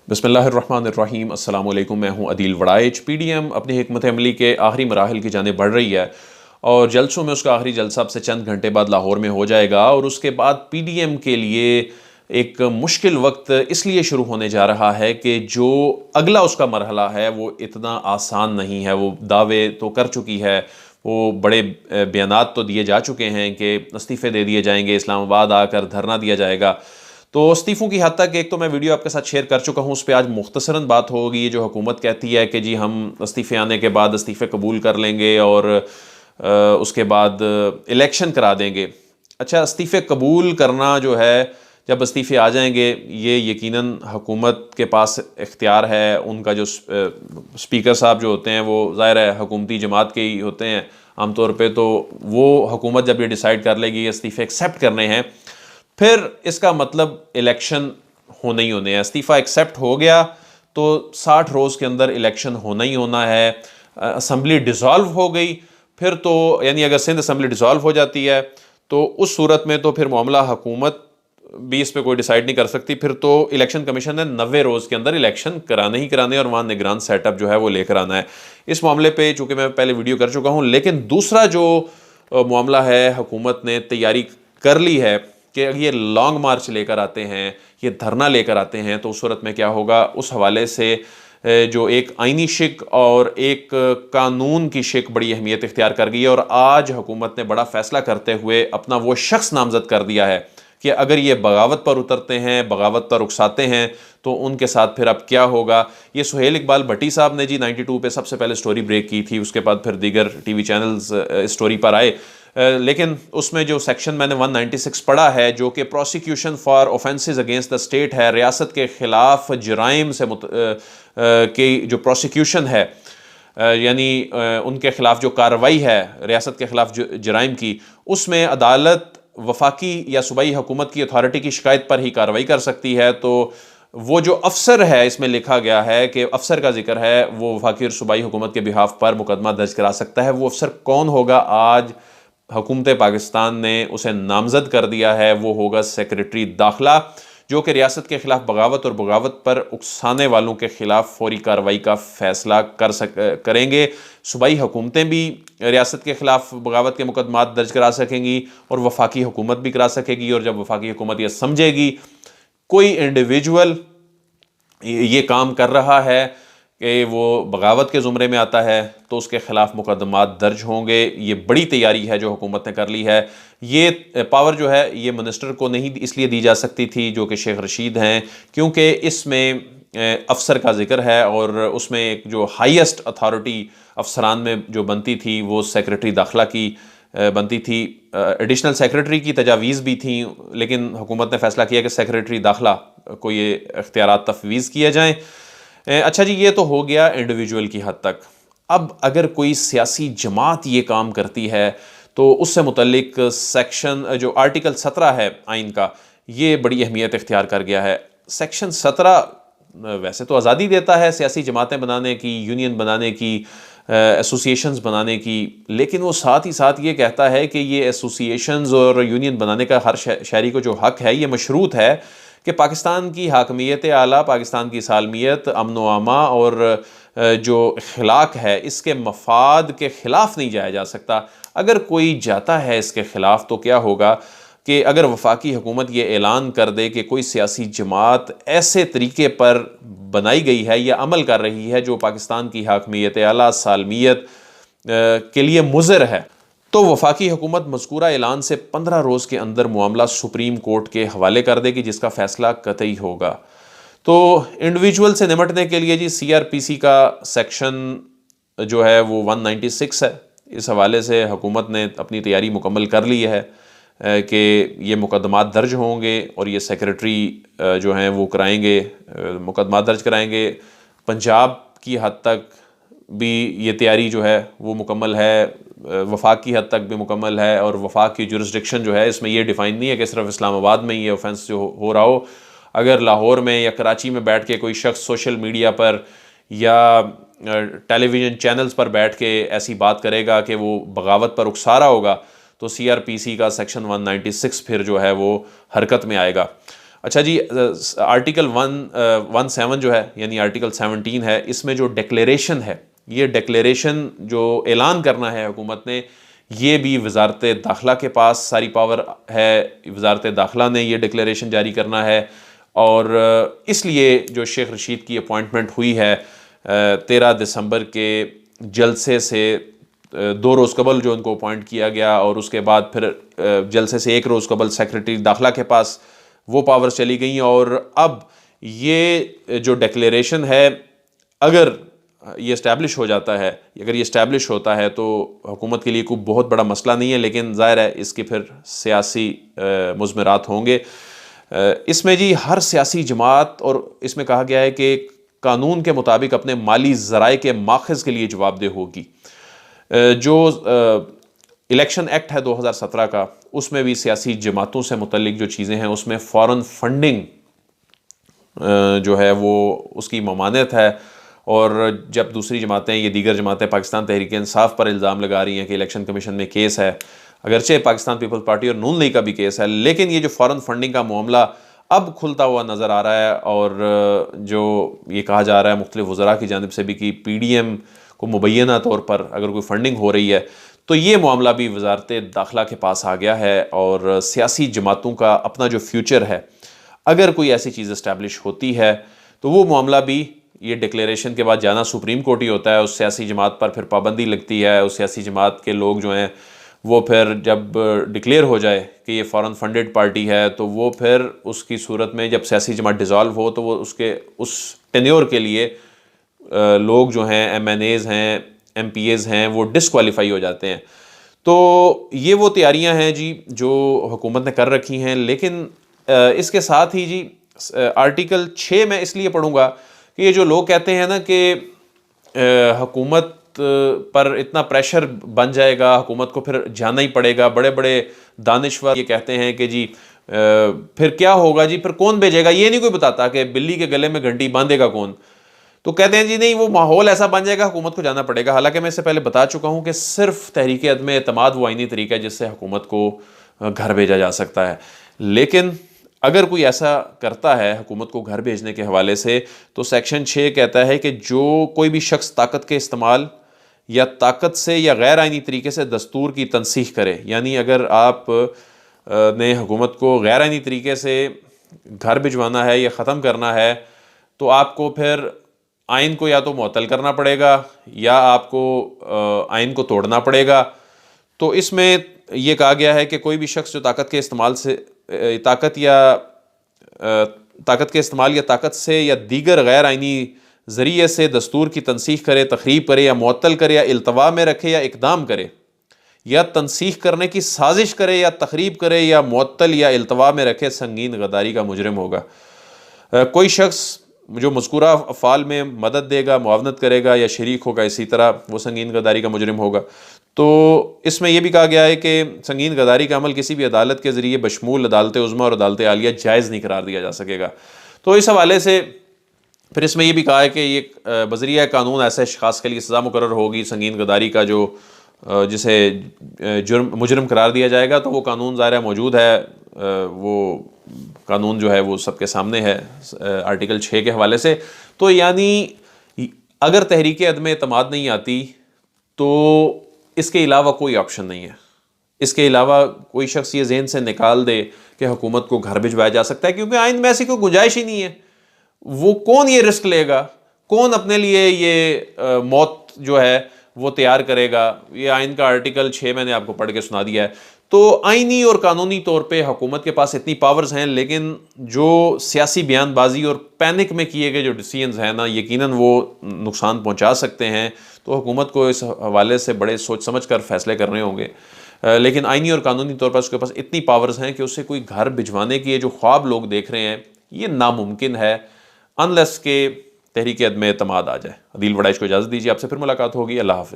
बिस्मिल्लाहिर्रहमानिर्रहीम अस्सलाम वालेकुम। मैं हूं अदील वड़ाइच। पीडीएम अपनी हिकमत अमली के आखिरी मराहल की जानिब बढ़ रही है और जलसों में उसका आखिरी जलसा अब से चंद घंटे बाद लाहौर में हो जाएगा और उसके बाद पीडीएम के लिए एक मुश्किल वक्त इसलिए शुरू होने जा रहा है कि जो अगला उसका मरहला है वो इतना आसान नहीं है। वो दावे तो कर चुकी है, वो बड़े बयानात तो दिए जा चुके हैं कि इस्तीफ़े दे दिए जाएंगे, इस्लामाबाद आकर धरना दिया जाएगा। तो इस्तीफ़ों की हद तक एक तो मैं वीडियो आपके साथ शेयर कर चुका हूँ, उस पर आज मुख्तसरन बात होगी। ये जो हुकूमत कहती है कि जी हम इस्तीफ़े आने के बाद इस्तीफ़े कबूल कर लेंगे और उसके बाद इलेक्शन करा देंगे। अच्छा, इस्तीफ़े कबूल करना जो है, जब इस्तीफ़े आ जाएंगे, ये यकीनन हुकूमत के पास इख्तियार है। उनका जो स्पीकर साहब जो होते हैं वो ज़ाहिर है हुकूमती जमात के ही होते हैं आमतौर पे, तो वो हुकूमत जब ये डिसाइड कर लेगी इस्तीफ़े एक्सेप्ट करने हैं, फिर इसका मतलब इलेक्शन होने ही होने हैं। इस्तीफ़ा एक्सेप्ट हो गया तो 60 रोज़ के अंदर इलेक्शन होना ही होना है। असम्बली डिज़ोल्व हो गई फिर तो, यानी अगर सिंध असम्बली डिज़ोल्व हो जाती है तो उस सूरत में तो फिर मामला हुकूमत भी इस पर कोई डिसाइड नहीं कर सकती। फिर तो इलेक्शन कमीशन ने 90 रोज़ के अंदर इलेक्शन कराने ही कराने और वहाँ निगरान सेटअप जो है वो लेकर आना है। इस मामले पे चूँकि मैं पहले वीडियो कर चुका हूँ, लेकिन दूसरा जो मामला है, हुकूमत ने तैयारी कर ली है कि अगर ये लॉन्ग मार्च लेकर आते हैं, ये धरना लेकर आते हैं, तो उस सूरत में क्या होगा। उस हवाले से जो एक आइनी शिक और एक कानून की शिक बड़ी अहमियत इख्तियार कर गई है और आज हुकूमत ने बड़ा फैसला करते हुए अपना वो शख्स नामजद कर दिया है कि अगर ये बगावत पर उतरते हैं, बगावत पर उकसाते हैं, तो उनके साथ फिर अब क्या होगा। ये सुहेल इकबाल भट्टी साहब ने जी 92 पे सबसे पहले स्टोरी ब्रेक की थी, उसके बाद फिर दीगर टीवी चैनल्स स्टोरी पर आए, लेकिन उसमें जो सेक्शन मैंने 196 पढ़ा है जो कि prosecution for offences against the state है, रियासत के ख़िलाफ़ जराइम से की जो प्रोसिक्यूशन है, यानी उनके ख़िलाफ़ जो कार्रवाई है रियासत के ख़िलाफ़ जराइम की, उसमें अदालत वफाकी या सूबाई हुकूमत की अथॉरिटी की शिकायत पर ही कार्रवाई कर सकती है। तो वो जो अफसर है, इसमें लिखा गया है कि अफसर का जिक्र है, वो वफाकी और सूबाई हुकूमत के बिहाफ पर मुकदमा दर्ज करा सकता है। वो अफसर कौन होगा? आज हुकूमत पाकिस्तान ने उसे नामजद कर दिया है। वो होगा सेक्रेटरी दाखिला, जो कि रियासत के ख़िलाफ़ बगावत और बगावत पर उकसाने वालों के ख़िलाफ़ फौरी कार्रवाई का फ़ैसला करेंगे। सूबाई हुकूमतें भी रियासत के ख़िलाफ़ बगावत के मुकदमात दर्ज करा सकेंगी और वफाकी हुकूमत भी करा सकेगी। और जब वफाकी हुकूमत ये समझेगी कोई इंडिविजुअल ये काम कर रहा है कि वो बगावत के ज़ुमरे में आता है, तो उसके ख़िलाफ़ मुकदमात दर्ज होंगे। ये बड़ी तैयारी है जो हुकूमत ने कर ली है। ये पावर जो है ये मिनिस्टर को नहीं इसलिए दी जा सकती थी जो कि शेख रशीद हैं, क्योंकि इसमें अफसर का जिक्र है और उसमें एक जो हाईएस्ट अथॉरिटी अफसरान में जो बनती थी वो सेक्रेटरी दाखिला की बनती थी। एडिशनल सेक्रेटरी की तजावीज़ भी थी, लेकिन हुकूमत ने फ़ैसला किया कि सेक्रेटरी दाखिला को ये इख्तियारात तफवीज़ किए जाएँ। अच्छा जी, ये तो हो गया इंडिविजुअल की हद तक। अब अगर कोई सियासी जमात ये काम करती है तो उससे मुतल्लिक सेक्शन जो आर्टिकल 17 है आइन का, ये बड़ी अहमियत इख्तियार कर गया है। सेक्शन 17 वैसे तो आज़ादी देता है सियासी जमातें बनाने की, यूनियन बनाने की, एसोसिएशंस बनाने की, लेकिन वो साथ ही साथ ये कहता है कि ये एसोसिएशंस और यूनियन बनाने का हर शहरी को जो हक़ है ये मशरूत है कि पाकिस्तान की हाकमियत आला, पाकिस्तान की सालमियत, अमन व अमा और जो अखलाक है इसके मफाद के ख़िलाफ़ नहीं जाया जा सकता। अगर कोई जाता है इसके ख़िलाफ़ तो क्या होगा कि अगर वफाकी हुकूमत ये ऐलान कर दे कि कोई सियासी जमात ऐसे तरीके पर बनाई गई है या अमल कर रही है जो पाकिस्तान की हाकमियत आला, सालमियत के लिए मुज़र है, तो वफाकी हुकूमत मज़कूरा ऐलान से 15 रोज़ के अंदर मामला सुप्रीम कोर्ट के हवाले कर देगी, जिसका फ़ैसला कतई होगा। तो इंडिविजुअल से निमटने के लिए जी CRPC का सेक्शन जो है वो 196 है। इस हवाले से हुकूमत ने अपनी तैयारी मुकम्मल कर ली है कि ये मुकदमात दर्ज होंगे और ये सेक्रेटरी जो हैं वो कराएंगे, मुकदमात दर्ज कराएंगे। पंजाब की हद तक भी ये तैयारी जो है वो मुकम्मल है, वफाक की हद तक भी मुकम्मल है। और वफाक की जुरिस्डिक्शन जो है इसमें ये डिफ़ाइन नहीं है कि सिर्फ इस्लामाबाद में ये ऑफेंस जो हो रहा हो। अगर लाहौर में या कराची में बैठ के कोई शख्स सोशल मीडिया पर या टेलीविज़न चैनल्स पर बैठ के ऐसी बात करेगा कि वो बगावत पर उकसा रहा होगा, तो CRPC का सेक्शन 196 फिर जो है वो हरकत में आएगा। अच्छा जी, आर्टिकल 17 जो है यानी आर्टिकल 17 है, इसमें जो डिक्लेरेशन है, ये डिक्लेरेशन जो ऐलान करना है हुकूमत ने, ये भी वजारत दाखिला के पास सारी पावर है। वजारत दाखिला ने ये डिक्लेरेशन जारी करना है और इसलिए जो शेख रशीद की अपॉइंटमेंट हुई है 13 दिसंबर के जलसे से 2 रोज़ कबल जो उनको अपॉइंट किया गया और उसके बाद फिर जलसे से 1 रोज़ कबल सेक्रेटरी दाखिला के पास वो पावर्स चली गई। और अब ये जो डिक्लेरेशन है, अगर ये इस्टेब्लिश हो जाता है, अगर ये इस्टेब्लिश होता है तो हुकूमत के लिए कोई बहुत बड़ा मसला नहीं है, लेकिन ज़ाहिर है इसके फिर सियासी मुज़मरात होंगे। इसमें जी हर सियासी जमात, और इसमें कहा गया है कि कानून के मुताबिक अपने माली ज़राए के माखज़ के लिए जवाबदेह होगी। जो इलेक्शन एक्ट है 2017 का, उसमें भी सियासी जमातों से मुतल्लिक जो चीज़ें हैं उसमें फ़ॉरेन फंडिंग जो है वो उसकी ममानियत है। और जब दूसरी जमातें, ये दीगर जमातें पाकिस्तान तहरीक इंसाफ पर इल्ज़ाम लगा रही हैं कि इलेक्शन कमीशन में केस है, अगरचे पाकिस्तान पीपल्स पार्टी और नून लीग का भी केस है, लेकिन ये जो फ़ॉरेन फंडिंग का मामला अब खुलता हुआ नज़र आ रहा है। और जो ये कहा जा रहा है मुख्तलिफ वज़रा की जानिब से भी कि PDM को मुबैना तौर पर अगर कोई फंडिंग हो रही है तो ये मामला भी वजारत दाखिला के पास आ गया है। और सियासी जमातों का अपना जो फ्यूचर है, अगर कोई ऐसी चीज़ इस्टेब्लिश होती है तो वो मामला भी, ये डिक्लेरेशन के बाद जाना सुप्रीम कोर्ट ही होता है, उस सियासी जमात पर फिर पाबंदी लगती है। उस सियासी जमात के लोग जो हैं वो फिर जब डिक्लेयर हो जाए कि ये फ़ॉरेन फंडेड पार्टी है, तो वो फिर उसकी सूरत में जब सियासी जमात डिज़ोल्व हो तो वो उसके उस टेन्योर के लिए लोग जो हैं, MNAs हैं, MPAs हैं, वो डिसक्वालीफाई हो जाते हैं। तो ये वो तैयारियां हैं जी जो हुकूमत ने कर रखी हैं। लेकिन इसके साथ ही जी आर्टिकल 6 में इसलिए पढ़ूंगा कि ये जो लोग कहते हैं ना कि हुकूमत पर इतना प्रेशर बन जाएगा, हुकूमत को फिर जाना ही पड़ेगा। बड़े बड़े दानिश्वर ये कहते हैं कि जी फिर क्या होगा जी, फिर कौन भेजेगा, ये नहीं कोई बताता कि बिल्ली के गले में घंटी बांधेगा कौन। तो कहते हैं जी नहीं, वो माहौल ऐसा बन जाएगा, हुकूमत को जाना पड़ेगा। हालांकि मैं इससे पहले बता चुका हूं कि सिर्फ तहरीक अदम एतमाद वो आईनी तरीका है जिससे हुकूमत को घर भेजा जा सकता है। लेकिन अगर कोई ऐसा करता है हुकूमत को घर भेजने के हवाले से, तो सेक्शन 6 कहता है कि जो कोई भी शख्स ताकत के इस्तेमाल या ताकत से या गैर आईनी तरीके से दस्तूर की तनसीख करे, यानी अगर आप ने हुकूमत को गैर आईनी तरीके से घर भिजवाना है या ख़त्म करना है, तो आपको फिर आइन को या तो मुअत्तल करना पड़ेगा या आपको आइन को तोड़ना पड़ेगा। तो इसमें यह कहा गया है कि कोई भी शख्स जो ताकत के इस्तेमाल से ताकत से या दीगर गैर आइनी ज़रिए से दस्तूर की तनसीख करे, तखरीब करे या मुअत्तल करे या इल्तवा में रखे या इकदाम करे या तनसीख करने की साजिश करे या तखरीब करे या मुअत्तल या इल्तवा में रखे, संगीन गद्दारी का मुजरिम होगा। कोई शख्स जो मज़कूरा अफ़ाल में मदद देगा, मुआवनत करेगा या शरीक होगा, इसी तरह वो संगीन गद्दारी का मुजरिम होगा। तो इसमें यह भी कहा गया है कि संगीन गद्दारी का अमल किसी भी अदालत के ज़रिए बशमूल अदालत उज़्मा और अदालत आलिया जायज़ नहीं करार दिया जा सकेगा। तो इस हवाले से फिर इसमें यह भी कहा है कि ये बज़रिया कानून ऐसे अशख़ास के लिए सज़ा मुकर्रर होगी संगीन गद्दारी का जो जिसे मुजरिम करार दिया जाएगा। तो वो कानून ज़ाहिर मौजूद है, वो कानून जो है वो सबके सामने है आर्टिकल 6 के हवाले से। तो यानी अगर तहरीक अदम एतमाद नहीं आती तो इसके अलावा कोई ऑप्शन नहीं है। इसके अलावा कोई शख्स ये ज़हन से निकाल दे कि हुकूमत को घर भिजवाया जा सकता है, क्योंकि आइन में ऐसी कोई गुंजाइश ही नहीं है। वो कौन ये रिस्क लेगा, कौन अपने लिए ये मौत जो है वो तैयार करेगा। ये आइन का आर्टिकल 6 मैंने आपको पढ़ के सुना दिया है। तो आइनी और कानूनी तौर पे हुकूमत के पास इतनी पावर्स हैं, लेकिन जो सियासी बयानबाजी और पैनिक में किए गए जो डिसीजंस हैं ना, यकीनन वो नुकसान पहुंचा सकते हैं। तो हुकूमत को इस हवाले से बड़े सोच समझ कर फैसले करने होंगे। लेकिन आइनी और कानूनी तौर पर उसके पास इतनी पावर्स हैं कि उससे कोई घर भिजवाने की ये जो ख्वाब लोग देख रहे हैं, ये नामुमकिन है अनलेस के तहरीक अदम एतमाद आ जाए। अदील वड़ाइश को इजाज़त दीजिए, आपसे फिर मुलाकात होगी। अल्लाह हाफ़िज़।